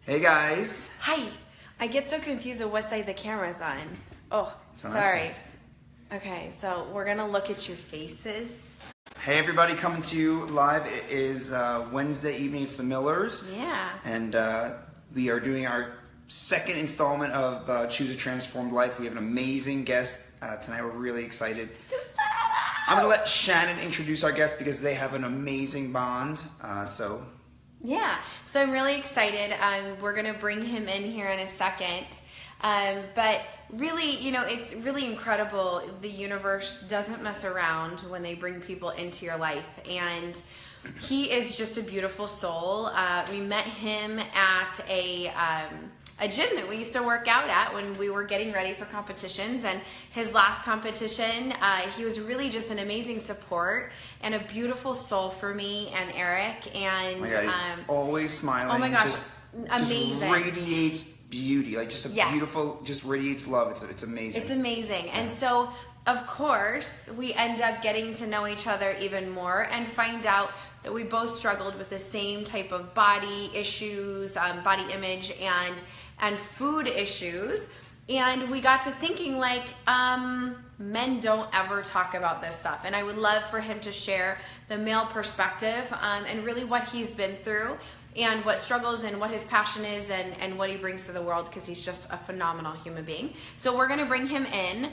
Hey guys. Hi. I get so confused of what side the camera's on. Oh, sorry. Okay, so we're gonna look at your faces. Hey everybody, coming to you live. It is Wednesday evening. It's the Millers. Yeah. And we are doing our second installment of Choose a Transformed Life. We have an amazing guest tonight. We're really excited. Gustavo! I'm gonna let Shannon introduce our guest because they have an amazing bond. Yeah, so I'm really excited. We're going to bring him in here in a second. But really, you know, it's really incredible. The universe doesn't mess around when they bring people into your life. And he is just a beautiful soul. We met him at a gym that we used to work out at when we were getting ready for competitions. And his last competition, he was really just an amazing support and a beautiful soul for me and Eric. And oh my God, he's always smiling. Oh my gosh, Just amazing. radiates beauty, like just a beautiful, just radiates love. It's amazing. It's amazing. And so, of course, we end up getting to know each other even more and find out that we both struggled with the same type of body issues, body image, and food issues. And we got to thinking, like, men don't ever talk about this stuff. And I would love for him to share the male perspective and really what he's been through and what struggles and what his passion is and what he brings to the world, because he's just a phenomenal human being. So we're going to bring him in.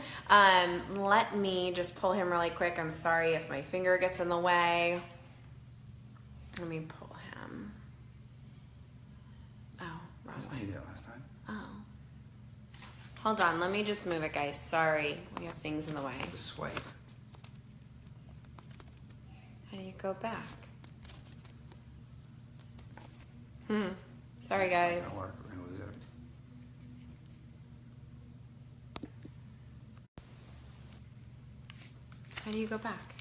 Let me just pull him really quick. I'm sorry if my finger gets in the way. Let me pull him. Oh, wrong That's way. how you did it last time. Oh. Hold on, let me just move it, guys. Sorry, we have things in the way. The swipe. How do you go back? Sorry, guys. It's not gonna work. We're gonna lose it. How do you go back?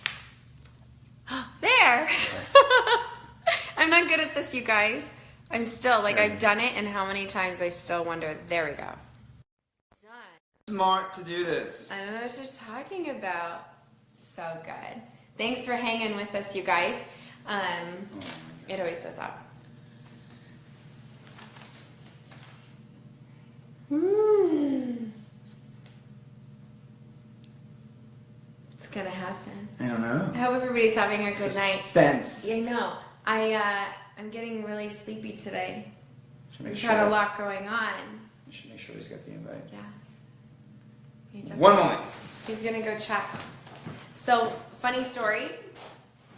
There! I'm not good at this, you guys. I'm still, like, I've done it, and how many times I still wonder. There we go. Smart to do this. I don't know what you're talking about. So good. Thanks for hanging with us, you guys. It always does that. It's gonna happen. I don't know. I hope everybody's having a good Suspense. night. Yeah, I know. I'm getting really sleepy today. We've Sure had a lot going on. You should make sure he's got the invite. Yeah. One moment. He's gonna go check. So, funny story.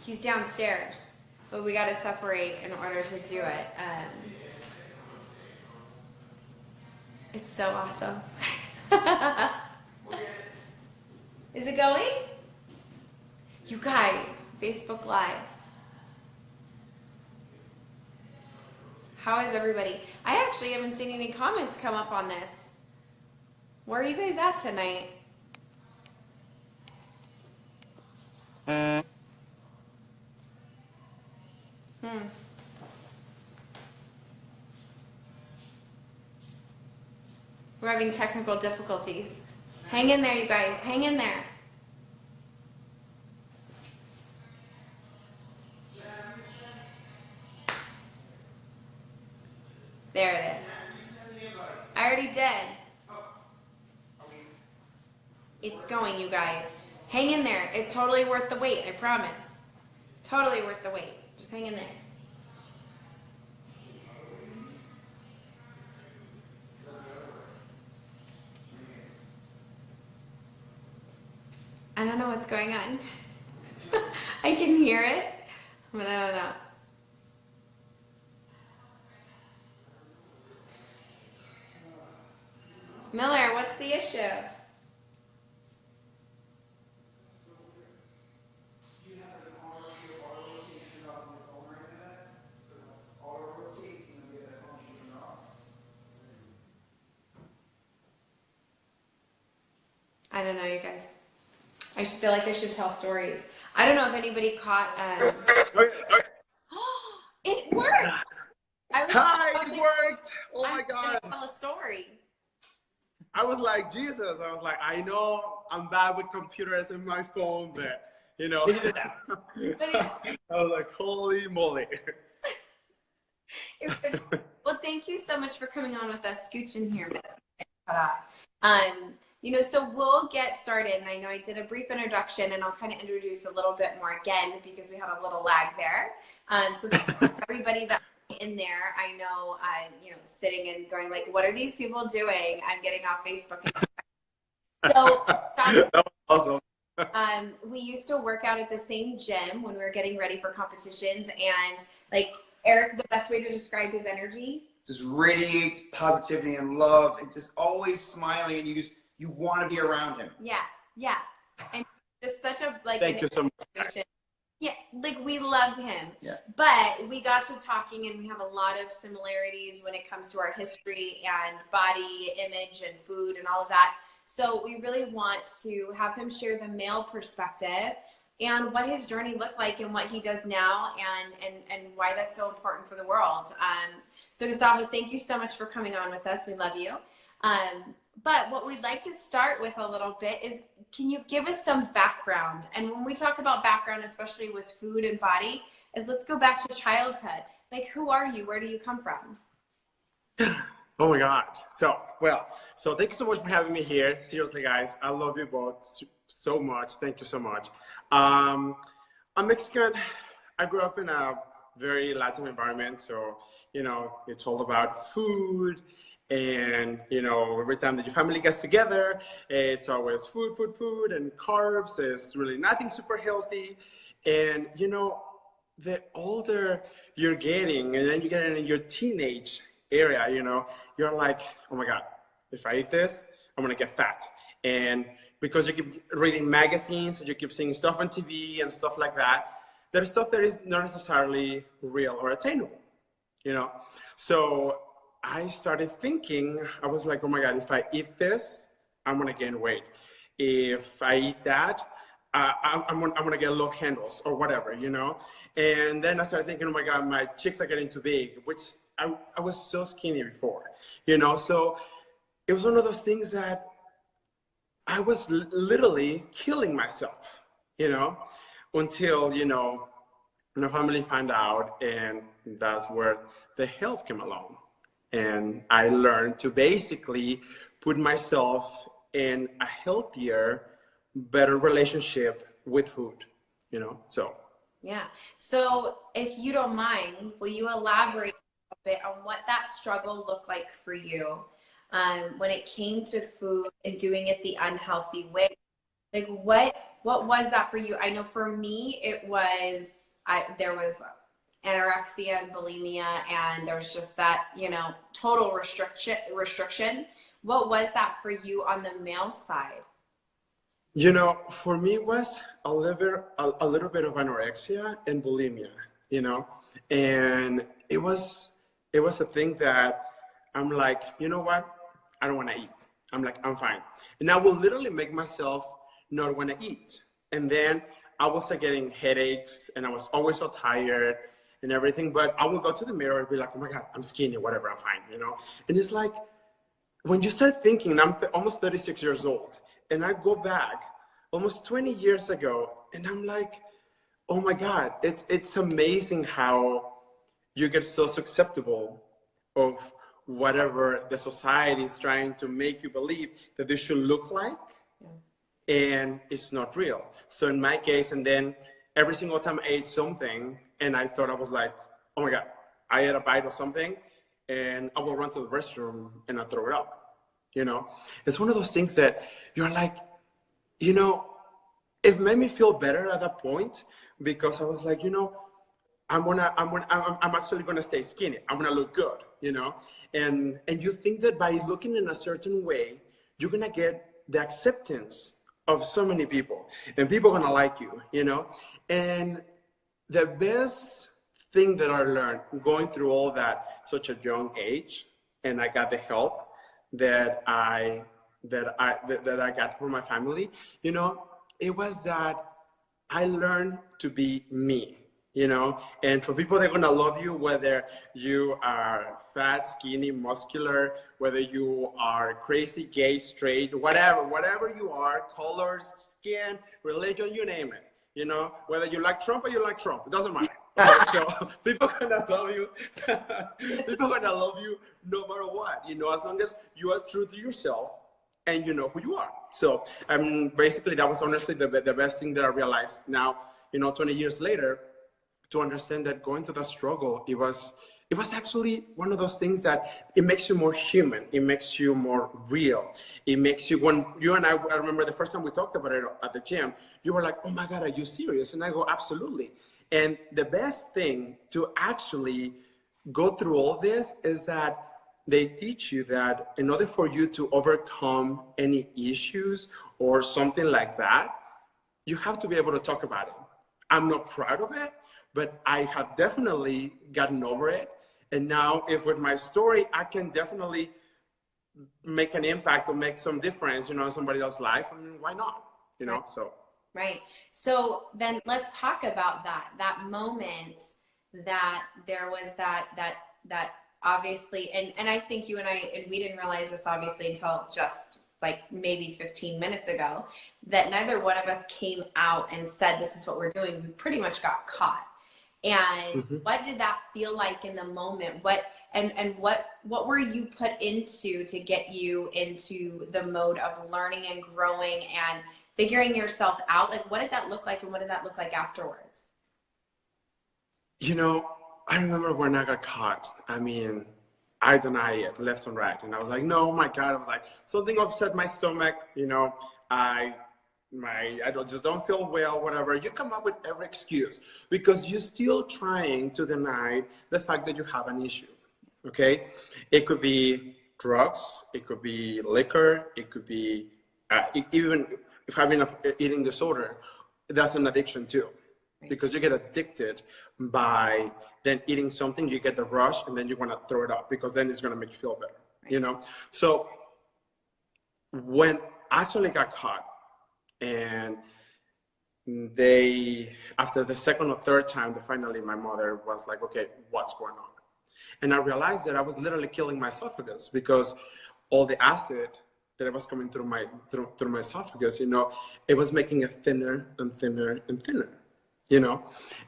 He's downstairs, but we gotta separate in order to do it. It's so awesome. Is it going? You guys, Facebook Live. How is everybody? I actually haven't seen any comments come up on this. Where are you guys at tonight? We're having technical difficulties. Hang in there, you guys. Hang in there. There it is. I already did. It's going, you guys. Hang in there. It's totally worth the wait, I promise. Totally worth the wait. Just hang in there. I don't know what's going on. I can hear it, but I don't know. Miller, what's the issue? I don't know, you guys. I just feel like I should tell stories. I don't know if anybody caught. It worked. It worked. Oh my God. Tell a story. I was like, Jesus. I was like, I know I'm bad with computers and my phone, but you know. I was like, holy moly. Well, thank thank you so much for coming on with us. Scooch in here. You know, so we'll get started. And I know I did a brief introduction, and I'll kind of introduce a little bit more again because we had a little lag there. So everybody that in there, I know, you know, sitting and going like, what are these people doing? I'm getting off Facebook. So That was awesome. we used to work out at the same gym when we were getting ready for competitions, and like Eric, the best way to describe his energy, just radiates positivity and love, and just always smiling, and you want to be around him. Yeah, and just such a like. Thank you so much. Yeah, like we love him. Yeah. But we got to talking, and we have a lot of similarities when it comes to our history and body image and food and all of that. So we really want to have him share the male perspective and what his journey looked like and what he does now, and why that's so important for the world. So Gustavo, thank you so much for coming on with us. We love you. But what we'd like to start with a little bit is, can you give us some background? And when we talk about background, especially with food and body, is let's go back to childhood. Like, who are you? Where do you come from? Oh my God. So thank you so much for having me here. Seriously, guys, I love you both so much. Thank you so much. I'm Mexican. I grew up in a very Latin environment. So, you know, it's all about food. And, you know, every time that your family gets together, it's always food, and carbs. It's really nothing super healthy. And, you know, the older you're getting, and then you get in your teenage area, you know, you're like, oh my God, if I eat this, I'm gonna get fat. And because you keep reading magazines, and you keep seeing stuff on TV and stuff like that, there's stuff that is not necessarily real or attainable, you know. So I started thinking, I was like, oh my God, if I eat this, I'm gonna gain weight. If I eat that, I'm gonna get love handles or whatever, you know. And then I started thinking, oh my God, my cheeks are getting too big, which I was so skinny before, you know. So it was one of those things that I was literally killing myself, you know, until, you know, my family found out, and that's where the help came along. And I learned to basically put myself in a healthier, better relationship with food, you know, so. Yeah. So if you don't mind, will you elaborate a bit on what that struggle looked like for you when it came to food and doing it the unhealthy way? Like what was that for you? I know for me, it was, there was anorexia and bulimia, and there was just that, you know, total restriction. What was that for you on the male side? You know, for me it was a little bit of anorexia and bulimia, you know, and it was a thing that I'm like, you know what, I don't want to eat. I'm like, I'm fine. And I will literally make myself not want to eat. And then I was like getting headaches, and I was always so tired and everything, but I would go to the mirror and be like, oh my God, I'm skinny, whatever, I'm fine, you know? And it's like, when you start thinking, and I'm almost 36 years old, and I go back almost 20 years ago, and I'm like, oh my God, it's amazing how you get so susceptible of whatever the society is trying to make you believe that this should look like, and it's not real. So in my case, and then every single time I ate something, and I thought I was like, oh my God, I ate a bite of something, and I will run to the restroom and I throw it up, you know? It's one of those things that you're like, you know, it made me feel better at that point, because I was like, you know, I'm actually gonna stay skinny. I'm gonna look good, you know? And you think that by looking in a certain way, you're gonna get the acceptance of so many people, and people are gonna like you, you know? And the best thing that I learned going through all that at such a young age, and I got the help that I got from my family, you know, it was that I learned to be me, you know. And for people, they're gonna love you, whether you are fat, skinny, muscular, whether you are crazy, gay, straight, whatever you are, colors, skin, religion, you name it, you know. Whether you like Trump or you like Trump, it doesn't matter. So people gonna love you. People gonna love you no matter what. You know, as long as you are true to yourself and you know who you are. So basically that was honestly the best thing that I realized now, you know, 20 years later, to understand that going through that struggle, it was actually one of those things that it makes you more human. It makes you more real. It makes you, when you and I remember the first time we talked about it at the gym, you were like, oh my God, are you serious? And I go, absolutely. And the best thing to actually go through all this is that they teach you that in order for you to overcome any issues or something like that, you have to be able to talk about it. I'm not proud of it, but I have definitely gotten over it. And now if with my story, I can definitely make an impact or make some difference, you know, in somebody else's life, I mean, why not? You know, right. so. Right. So then let's talk about that moment that there was that obviously, and I think you and I, and we didn't realize this obviously until just like maybe 15 minutes ago, that neither one of us came out and said, this is what we're doing. We pretty much got caught. And what did that feel like in the moment? What were you put into to get you into the mode of learning and growing and figuring yourself out? Like, what did that look like, and what did that look like afterwards? You know, I remember when I got caught, I mean, I denied it left and right. And I was like, no, my God. I was like, something upset my stomach, you know, I just don't feel well, whatever. You come up with every excuse because you're still trying to deny the fact that you have an issue, okay? It could be drugs, it could be liquor, it could be even if having an eating disorder, that's an addiction too. Because you get addicted by then eating something, you get the rush, and then you want to throw it up because then it's going to make you feel better, you know? So when I actually got caught, and they, after the second or third time, finally my mother was like, okay, what's going on? And I realized that I was literally killing my esophagus because all the acid that was coming through my esophagus, you know, it was making it thinner and thinner and thinner, you know?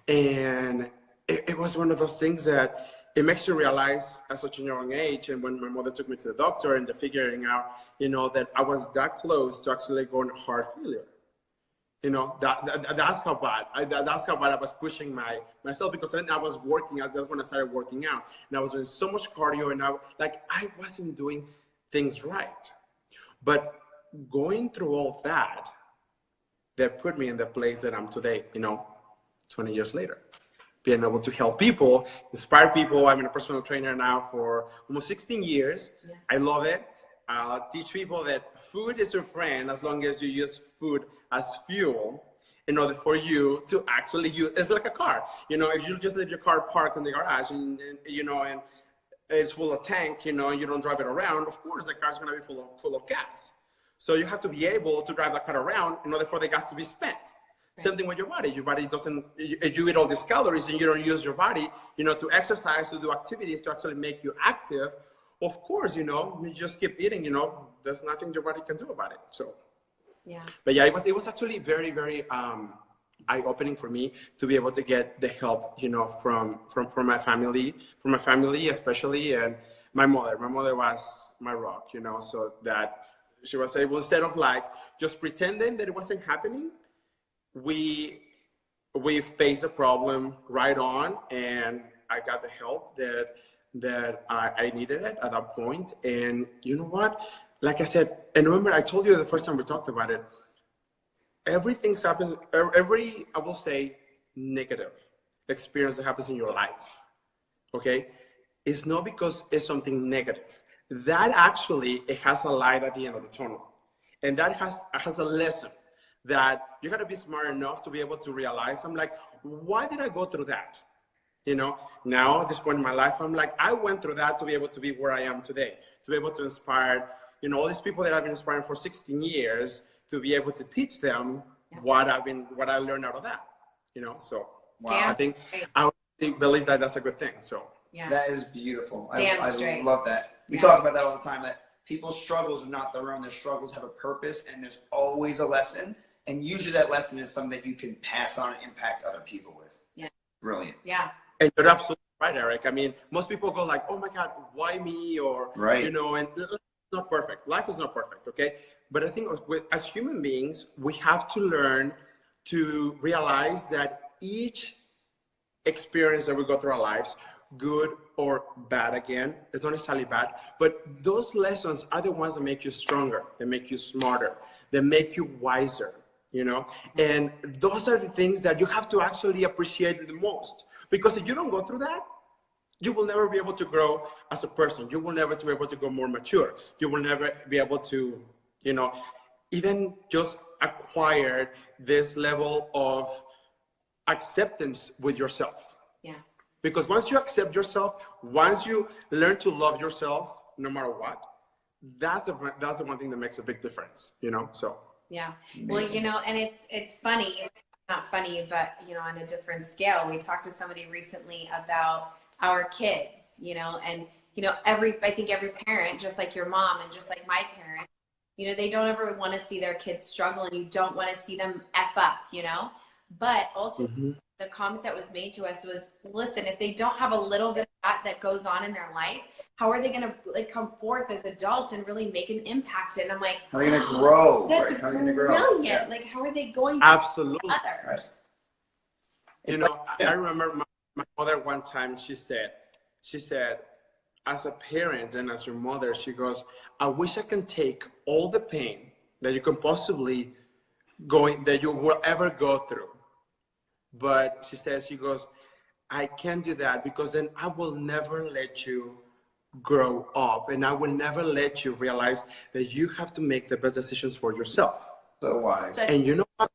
And it was one of those things that it makes you realize at such a young age. And when my mother took me to the doctor and they're figuring out, you know, that I was that close to actually going to heart failure. You know, that's how bad. That's how bad I was pushing myself, because then I was working out. That's when I started working out, and I was doing so much cardio, and I wasn't doing things right. But going through all that put me in the place that I'm today. You know, 20 years later. Being able to help people, inspire people. I'm a personal trainer now for almost 16 years. Yeah. I love it. Teach people that food is your friend as long as you use food as fuel in order for you to actually use. It's like a car. You know, if you just leave your car parked in the garage and you know, and it's full of tank, you know, and you don't drive it around, of course the car's going to be full of gas. So you have to be able to drive that car around in order for the gas to be spent. Same thing with your body. Your body doesn't, if you eat all these calories and you don't use your body, you know, to exercise, to do activities to actually make you active, of course, you know, you just keep eating, you know, there's nothing your body can do about it. So, yeah. But yeah, it was actually very, very eye-opening for me to be able to get the help, you know, from my family especially, and my mother. My mother was my rock, you know, so that she was able, instead of like just pretending that it wasn't happening, we faced the problem right on, and I got the help that I needed it at that point. And you know what? Like I said, and remember I told you the first time we talked about it, everything happens, every, I will say, negative experience that happens in your life, okay, it's not because it's something negative. That actually, it has a light at the end of the tunnel. And that has a lesson that you gotta be smart enough to be able to realize. I'm like, why did I go through that? You know, now at this point in my life, I'm like, I went through that to be able to be where I am today, to be able to inspire, you know, all these people that I've been inspiring for 16 years, to be able to teach them what I learned out of that, you know. So wow. I think I believe that that's a good thing. So yeah, that is beautiful. I love that. We Yeah. talk about that all the time, that people's struggles are not their own. Their struggles have a purpose, and there's always a lesson. And usually that lesson is something that you can pass on and impact other people with. Yeah. Brilliant. Yeah. And you're absolutely right, Eric. I mean, most people go like, oh my God, why me? Or, right. you know, and it's not perfect. Life is not perfect, okay? But I think as human beings, we have to learn to realize that each experience that we go through our lives, good or bad, again, it's not necessarily bad, but those lessons are the ones that make you stronger, that make you smarter, that make you wiser, you know? And those are the things that you have to actually appreciate the most. Because if you don't go through that, you will never be able to grow as a person. You will never be able to go more mature. You will never be able to, you know, even just acquire this level of acceptance with yourself. Yeah. Because once you accept yourself, once you learn to love yourself, no matter what, that's the one thing that makes a big difference, you know? So. Yeah. Well, you know, and it's funny, not funny, but, you know, on a different scale, we talked to somebody recently about our kids, you know, and, you know, I think every parent, just like your mom and just like my parents, you know, they don't ever want to see their kids struggle, and you don't want to see them F up, you know, but ultimately the comment that was made to us was, listen, if they don't have a little bit of that goes on in their life, how are they going to like come forth as adults and really make an impact? And I'm like, how are they going to grow? That's right? How are they going to grow? brilliant. Yeah. Like, how are they going to Absolutely. others? You know, I remember my mother one time, she said, as a parent and as your mother, she goes, I wish I can take all the pain that you can possibly that you will ever go through. But she goes, I can't do that, because then I will never let you grow up, and I will never let you realize that you have to make the best decisions for yourself. So wise. And you know what?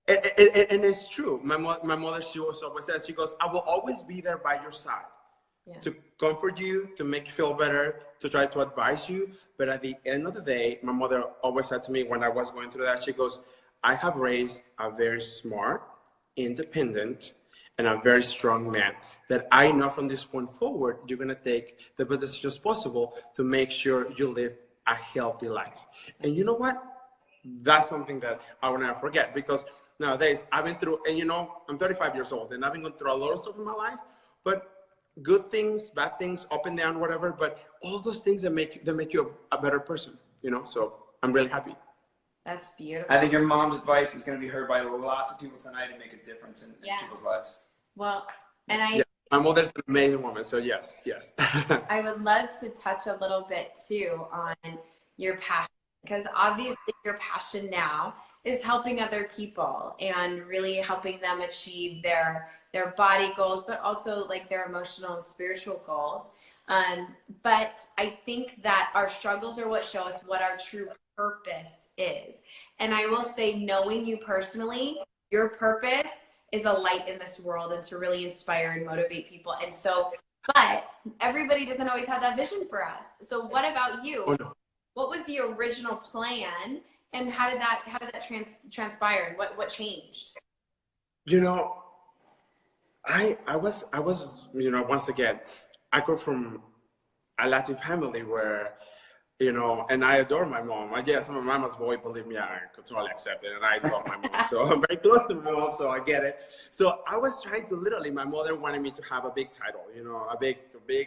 And it's true. My mother, she always says, she goes, I will always be there by your side. Yeah. To comfort you, to make you feel better, to try to advise you. But at the end of the day, my mother always said to me when I was going through that, she goes, I have raised a very smart, independent, and a very strong man that I know from this point forward, you're going to take the best decisions possible to make sure you live a healthy life. And you know what? That's something that I will never forget, because nowadays I've been through, and you know, I'm 35 years old, and I've been going through a lot of stuff in my life, but good things, bad things, up and down, whatever, but all those things that make you a better person, you know? So I'm really happy. That's beautiful. I think your mom's advice is going to be heard by lots of people tonight and make a difference in people's lives. Well, and my mother's an amazing woman, so yes. I would love to touch a little bit too on your passion, because obviously your passion now is helping other people and really helping them achieve their body goals, but also like their emotional and spiritual goals. But I think that our struggles are what show us what our true purpose is. And I will say, knowing you personally, your purpose is a light in this world, and to really inspire and motivate people. And so, but everybody doesn't always have that vision for us. So what about you? Oh, no. What was the original plan, and how did that transpire, and what changed? You know, I was, you know, once again, I go from a Latin family where, you know, and I adore my mom. Yes, I'm a mama's boy, believe me, I totally accept it. And I love my mom. So I'm very close to my mom, so I get it. So I was trying to literally, my mother wanted me to have a big title, you know, a big,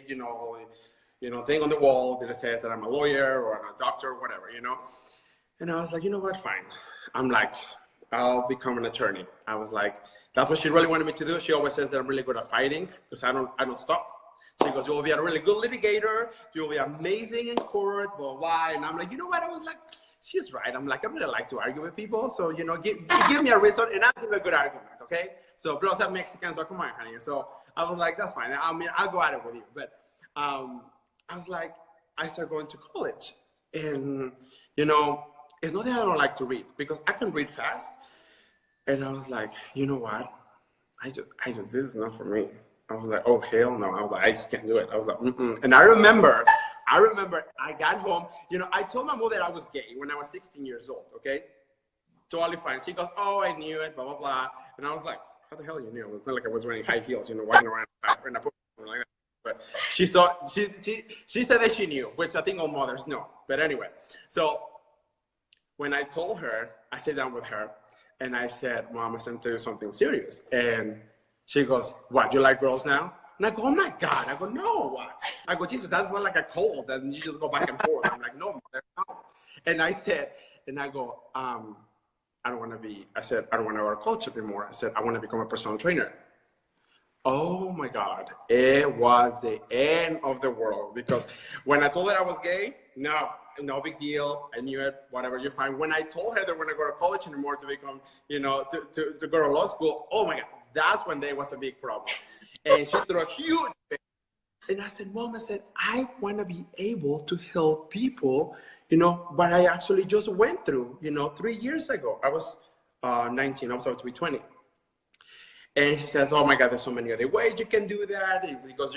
you know, thing on the wall that says that I'm a lawyer or I'm a doctor or whatever, you know. And I was like, you know what, fine. I'm like, I'll become an attorney. I was like, that's what she really wanted me to do. She always says that I'm really good at fighting because I don't stop. She goes, you will be a really good litigator. You'll be amazing in court, blah, blah. And I'm like, you know what? I was like, she's right. I'm like, I really like to argue with people. So, you know, give me a reason and I'll give a good argument, okay? So, plus I'm Mexican, so come on, honey. So I was like, that's fine. I mean, I'll go at it with you. But I was like, I started going to college. And, you know, it's not that I don't like to read, because I can read fast. And I was like, you know what? I just, this is not for me. I was like, oh, hell no. I was like, I just can't do it. I was like, And I remember I got home, you know, I told my mother I was gay when I was 16 years old, okay? Totally fine. She goes, oh, I knew it, blah, blah, blah. And I was like, how the hell you knew? It's not like I was wearing high heels, you know, walking around in a pool like that. But she said that she knew, which I think all mothers know. But anyway, so when I told her, I sat down with her and I said, Mom, I'm going to tell you something serious. And She goes, what, you like girls now? And I go, oh my God. I go, no. I go, Jesus, that's not like a cold. And you just go back and forth. I'm like, no, mother, no. And I said, and I go, I don't want to be, I said, I don't want to wear a coach anymore. I said, I want to become a personal trainer. Oh my God, it was the end of the world, because when I told her I was gay, no big deal. I knew it, whatever, you're fine. When I told her that when I go to college anymore to become, you know, to go to law school, oh my God, that's when there was a big problem. And she threw a huge fit. And I said, Mom, I said, I want to be able to help people, you know, but I actually just went through, you know, 3 years ago. I was 19, I was about to be 20. And she says, oh my God, there's so many other ways you can do that. Because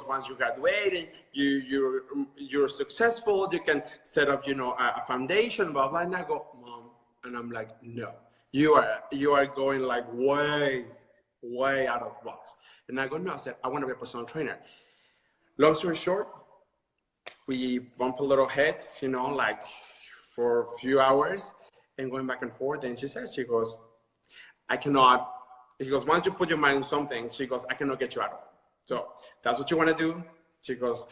once you graduate and you're successful, you can set up, you know, a foundation, blah, blah. And I go, Mom, and I'm like, no, you are going like way out of the box. And I go, no, I said, I want to be a personal trainer. Long story short, we bump a little heads, you know, like for a few hours and going back and forth. And she goes, I cannot. He goes, once you put your mind on something, she goes, I cannot get you out of it. So that's what you want to do? He goes,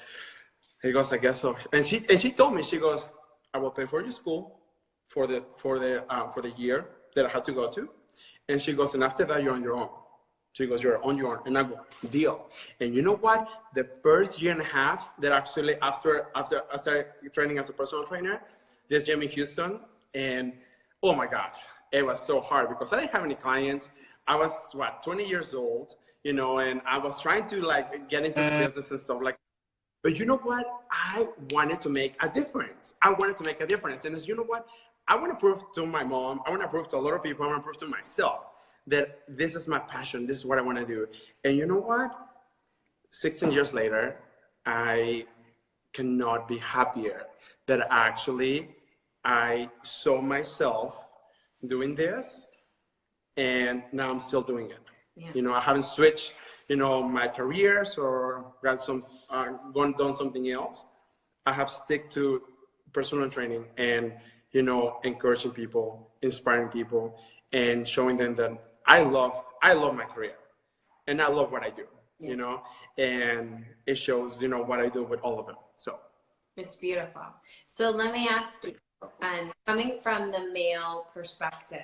I guess so. And she told me, she goes, I will pay for your school for the year that I had to go to. And she goes, and after that, you're on your own. She goes, you're on your own. And I go, deal. And you know what? The first year and a half that actually after I started training as a personal trainer, this gym in Houston, and oh my God, it was so hard because I didn't have any clients. I was 20 years old, you know, and I was trying to like get into the business and stuff like that. But you know what? I wanted to make a difference. And as you know what? I want to prove to my mom, I want to prove to a lot of people, I want to prove to myself that this is my passion. This is what I want to do. And you know what? 16 years later, I cannot be happier that actually I saw myself doing this. And now I'm still doing it. Yeah. You know, I haven't switched, you know, my careers or got done something else. I have stick to personal training and, you know, encouraging people, inspiring people, and showing them that I love my career and I love what I do, yeah. You know, and it shows, you know, what I do with all of them. So it's beautiful. So let me ask you, coming from the male perspective,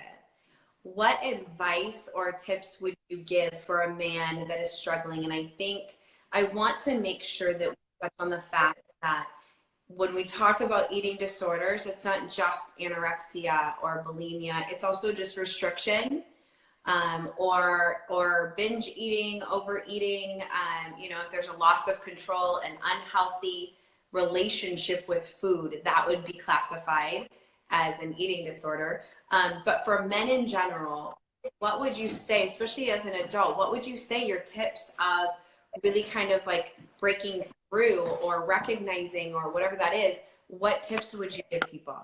what advice or tips would you give for a man that is struggling? And I think I want to make sure that we touch on the fact that when we talk about eating disorders, it's not just anorexia or bulimia. It's also just restriction, or binge eating, overeating. You know, if there's a loss of control, an unhealthy relationship with food, that would be classified as an eating disorder. But for men in general, what would you say, especially as an adult, what would you say your tips of really kind of like breaking through or recognizing or whatever that is, what tips would you give people?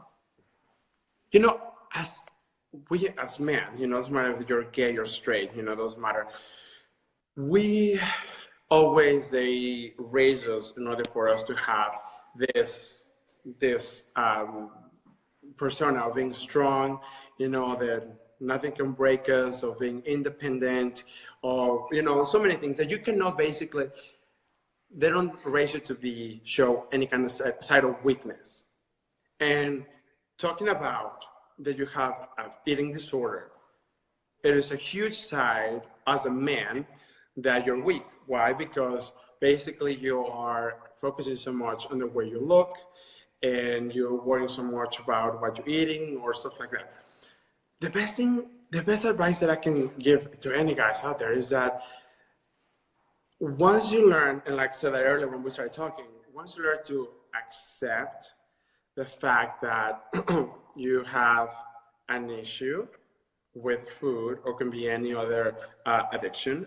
You know, as men, you know, doesn't matter if you're gay or straight, you know, doesn't matter. They raise us in order for us to have this persona of being strong, you know, that nothing can break us, or being independent, or, you know, so many things that you cannot basically, they don't raise you to show any kind of side of weakness. And talking about that you have an eating disorder, it is a huge side as a man that you're weak. Why? Because basically you are focusing so much on the way you look, and you're worrying so much about what you're eating or stuff like that. The best advice that I can give to any guys out there is that once you learn, and like I said earlier when we started talking, once you learn to accept the fact that you have an issue with food, or can be any other addiction,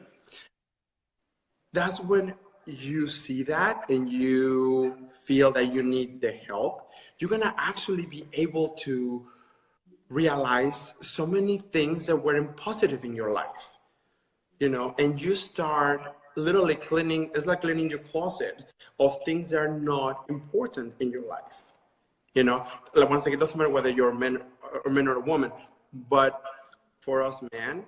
that's when you see that and you feel that you need the help, you're gonna actually be able to realize so many things that weren't positive in your life, you know, and you start literally cleaning, it's like cleaning your closet of things that are not important in your life, you know. Like, once again, it doesn't matter whether you're a man or a woman, but for us men,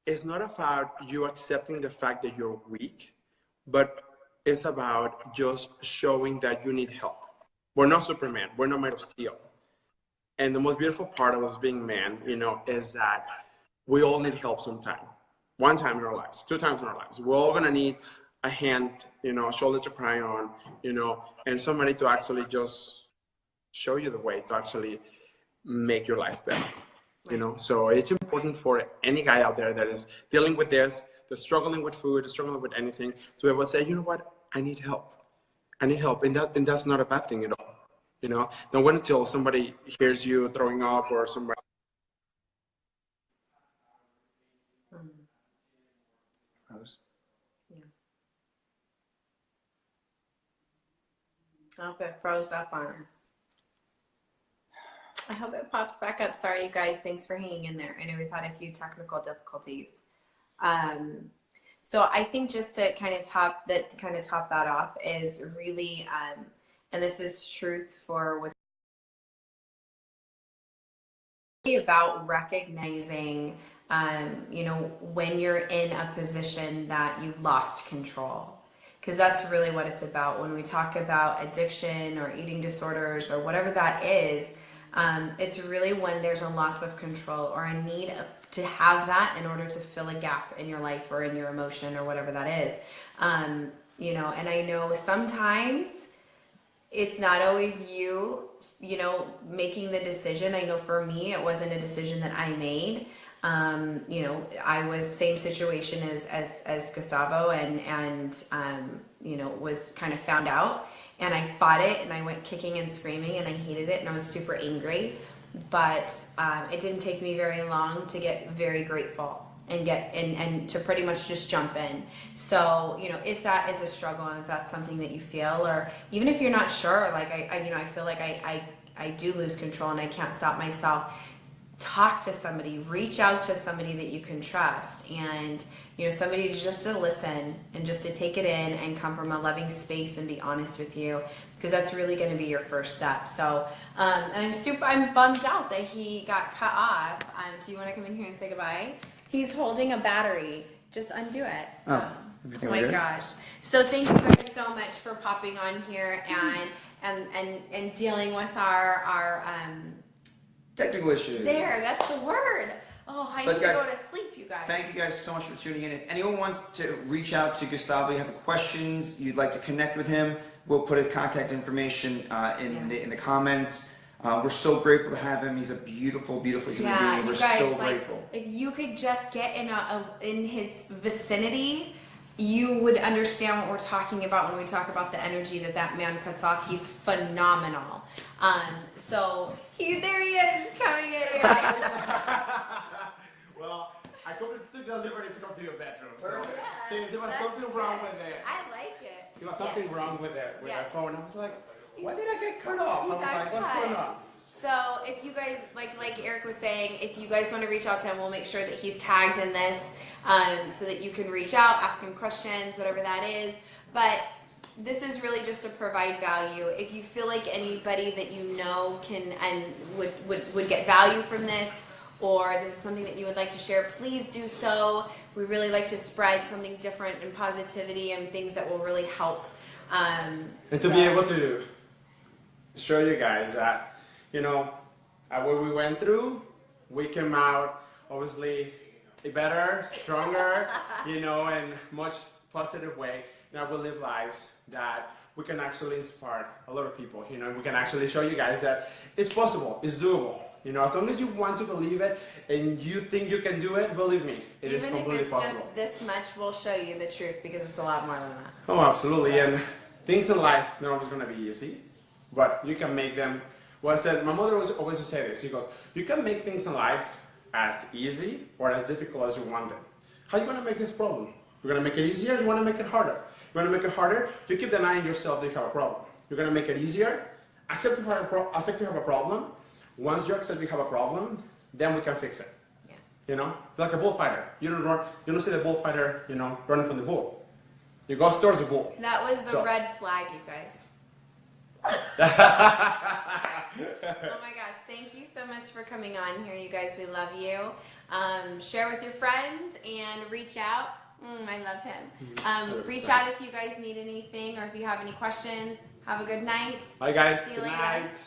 it's not about you accepting the fact that you're weak, but it's about just showing that you need help. We're not Superman. We're not made of steel. And the most beautiful part of us being man, is that we all need help sometime. One time in our lives, 2 times in our lives. We're all gonna need a hand, a shoulder to cry on, and somebody to actually just show you the way to actually make your life better. So it's important for any guy out there that is dealing with this, that's struggling with food, struggling with anything, to be able to say, you know what, I need help. And that's not a bad thing at all. Don't wait until somebody hears you throwing up or somebody. Yeah. I hope it froze up on us. I hope it pops back up. Sorry, you guys. Thanks for hanging in there. I know we've had a few technical difficulties. So I think just to kind of top that off is really, and this is truth for what about recognizing, when you're in a position that you've lost control. Because that's really what it's about. When we talk about addiction or eating disorders or whatever that is, it's really when there's a loss of control or a need to have that in order to fill a gap in your life or in your emotion or whatever that is. And I know sometimes it's not always you making the decision. I know for me, it wasn't a decision that I made. I was same situation as Gustavo and was kind of found out, and I fought it and I went kicking and screaming and I hated it and I was super angry, but it didn't take me very long to get very grateful and to pretty much just jump in. So, if that is a struggle and if that's something that you feel, or even if you're not sure, like I feel like I do lose control and I can't stop myself, talk to somebody, reach out to somebody that you can trust, and somebody just to listen and just to take it in and come from a loving space and be honest with you, because that's really going to be your first step. So and I'm bummed out that he got cut off. Do you want to come in here and say goodbye? He's holding a battery. Just undo it. Oh my gosh. So thank you guys so much for popping on here and dealing with our technical issues. There, that's the word. Oh, I need to go to sleep, you guys. Thank you guys so much for tuning in. If anyone wants to reach out to Gustavo, you have questions, you'd like to connect with him, we'll put his contact information in the comments. We're so grateful to have him. He's a beautiful, beautiful human being. We're so grateful. If you could just get in his vicinity, you would understand what we're talking about when we talk about the energy that man puts off. He's phenomenal. So there he is coming in here. Well, I took the liberty to come to your bedroom. So since there was something wrong with it. I like it. There was something wrong with it, with that phone. I was like, why did I get cut off? I was like, what's going on? So if you guys, like Eric was saying, if you guys want to reach out to him, we'll make sure that he's tagged in this so that you can reach out, ask him questions, whatever that is. But this is really just to provide value. If you feel like anybody that you know can and would get value from this, or this is something that you would like to share, please do so. We really like to spread something different and positivity and things that will really help. And to be able to show you guys that, what we went through, we came out obviously a better, stronger, in much positive way. Now we live lives that we can actually inspire a lot of people. We can actually show you guys that it's possible, it's doable. As long as you want to believe it and you think you can do it, believe me, it is completely possible. Even if it's just this much, we'll show you the truth, because it's a lot more than that. Oh, absolutely. So. And things in life, they're always going to be easy, but you can make them. Well, I said, my mother always used to say this. She goes, you can make things in life as easy or as difficult as you want them. How are you going to make this problem? You're going to make it easier, or you want to make it harder? You want to make it harder, you keep denying yourself that you have a problem. You're going to make it easier, accept you have a problem. Once you accept you have a problem, then we can fix it. Yeah. Like a bullfighter. You don't see the bullfighter, running from the bull. You go towards the bull. That was the red flag, you guys. Oh my gosh, thank you so much for coming on here, you guys. We love you. Share with your friends and reach out. I love him. Reach out if you guys need anything or if you have any questions. Have a good night. Bye, guys. See you Good later. night.